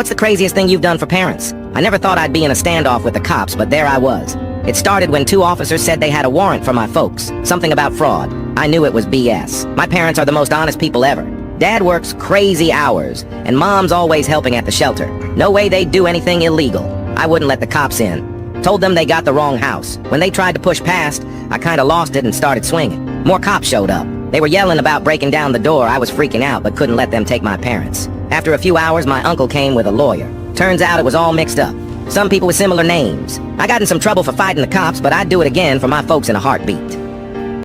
What's the craziest thing you've done for parents? I never thought I'd be in a standoff with the cops, but there I was. It started when 2 officers said they had a warrant for my folks. Something about fraud. I knew it was BS. My parents are the most honest people ever. Dad works crazy hours, and Mom's always helping at the shelter. No way they'd do anything illegal. I wouldn't let the cops in. Told them they got the wrong house. When they tried to push past, I kinda lost it and started swinging. More cops showed up. They were yelling about breaking down the door. I was freaking out, but couldn't let them take my parents. After a few hours, my uncle came with a lawyer. Turns out it was all mixed up. Some people with similar names. I got in some trouble for fighting the cops, but I'd do it again for my folks in a heartbeat.